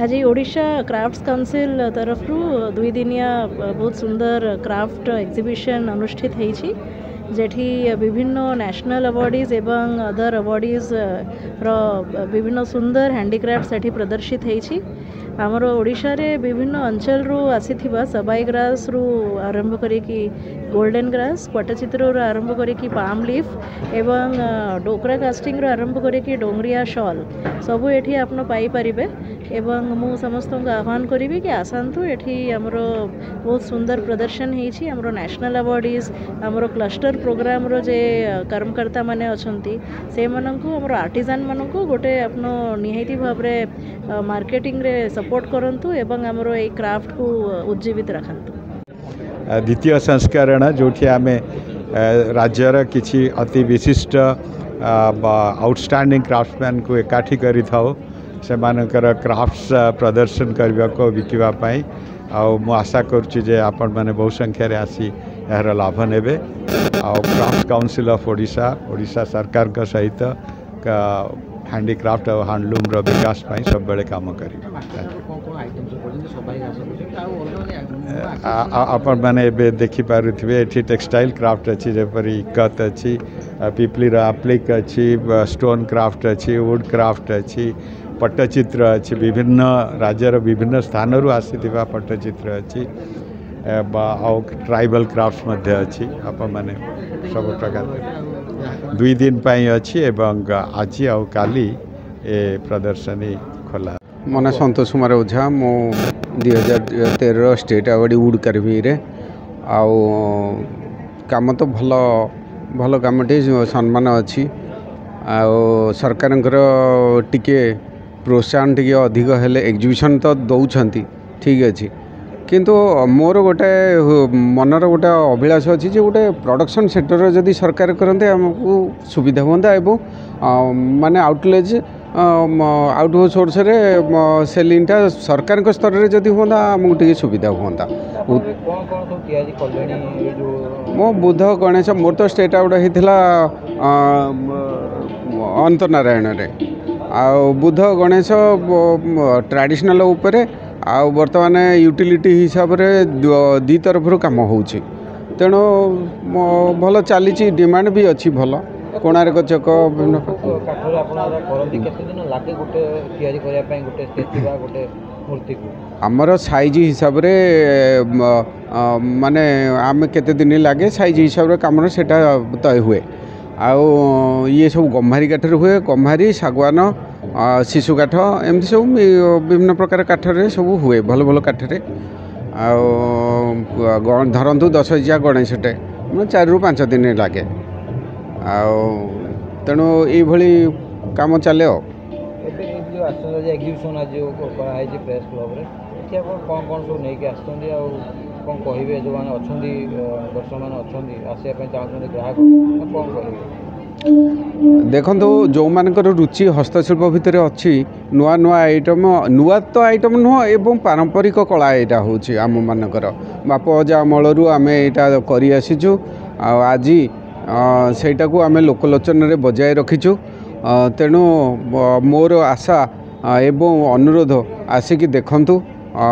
आज Odisha crafts council तरफ दुई दिनिया बहुत सुंदर क्राफ्ट एग्जिबिशन अनुष्ठित होती जेठी विभिन्न नेशनल अवार्डीज एवं अदर अवार्डीज विभिन्न सुंदर हैंडीक्राफ्ट सेठी प्रदर्शित होती आमर ओडिशा रे विभिन्न अंचल रु आसीथिबा सबाई ग्रास रु आरंभ करिकी गोल्डन ग्रास पट्टचित्र रु आरंभ करिकी पाम लीफ एवं डोकरा कास्टिंग रु आरंभ करिकी डोंगरिया शॉल सबू एठी आपन पाई परिबे एवं मु समस्त को आह्वान करी कि आसतु एठी आमर बहुत सुंदर प्रदर्शन होती आमर नेशनल अवार्डीज आमर क्लस्टर प्रोग्राम रो जे कर्मकर्ता माने अछंती से माननकु आमर आर्टिजान माननकु गोटे आपन निहायती भाबरे मार्केटिंग रे सपोर्ट करंतु एवं आमर ए क्राफ्ट को उज्जीवित रखंतु। द्वितीय संस्करण जोठी आमे राज्यर किछि अति विशिष्ट आउटस्टैंडिंग क्राफ्टमैन को एकाठी करी थाओ से मानकर क्राफ्ट्स प्रदर्शन करने को विकिवाई मु आशा करुच्ची आपण मैंने बहु संख्यार आसी यार लाभ ने क्राफ्ट काउंसिल ऑफ ओडिशा सरकार का सहित हैंडीक्राफ्ट और हैंडलूम रो विकास पाई सब बेले काम करी आपण मैंने देखी पारे ये टेक्सटाइल क्राफ्ट अच्छी जपरी इकत अच्छी पिपली आप्लिक अच्छी स्टोन क्राफ्ट अच्छी वुड क्राफ्ट अच्छी पट्टचित्र अच्छी विभिन्न राज्यर विभिन्न स्थान आसीथिबा पट्टचित्र अच्छी ट्राइबल क्राफ्ट मध्य अच्छी आप माने सब प्रकार 2 दिन पाई अच्छी एवं आज आउ काली ए प्रदर्शनी खोला। मन संतोष कुमार ओझा मो 2013 स्टेट अवार्ड वुड कार्विंग रे आउ काम तो भल भल कामटे सम्मान अच्छी आउ सरकार टिके प्रोत्साहन टी अधिक हेले एग्जिबिशन तो दौरान ठीक अच्छे किंतु मोर गोटे मनर गोटे अभिलाष अच्छी जो गोटे प्रोडक्शन सेक्टर जदि सरकार करते आमको सुविधा होता एवं माने आउटलेज आउट सोर्स रे सेलिंगटा सरकार स्तर में जदि होता आमको टी सुविधा होता। मो बुध गणेश मोर तो स्टेट आउट होता अनंत नारायण रे आउ बुध गणेश ट्रेडिशनल उपरे आउ बर्तमान यूटिलिटी हिसाब रे दी तरफ काम होउछि तेणु भल चली डिमांड भी अच्छी भल कोणार्क चक आमर साइज हिसाब रे माने आम केते दिन लगे साइज हिसाब रे काम सेटा तय हुए आउ ये सब गम्हारी काठर हुए गम्हारी सागवान शिशु काठ एमती सब विभिन्न प्रकार काठरे सब हुए भल भल काठरे धरतु 10,000 गणेशटे 4 ରୁ 5 दिन लगे तेणु ये काम चले। एग्जिबिशन आज प्रेस क्लब रे कौन कौन सब नहीं आसुँच कौन कहे जो मैंने अच्छा दर्शक मैंने अच्छा आसपा चाहते ग्राहक कौन कह देखो जो मानकर रुचि हस्तशिल्प भितर अच्छी नुआ नुआ आइटम नुआ तो आइटम नुह एवं पारंपरिक कला यहाँ हूँ आम मानकर बाप अजा अमलू आम यहाँ कर आसीचु आज सेटा को आम लोकलोचन रे बजाय रखीचु तेणु मोर आशा एवं अनुरोध आसिक देखंतु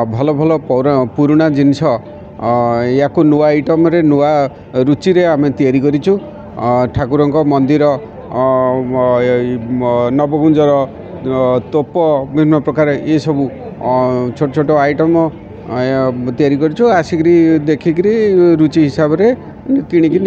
भल भल पुराना जिनस या नुआ आइटम रे नुआ रुचि रे आम तैयारी करिचु ठाकुर मंदिर नवकुंजर तोप विभिन्न प्रकार ये सब छोट छोट आइटम तैयारी करिचु आसिक देखिक रुचि हिसाब रे किणिक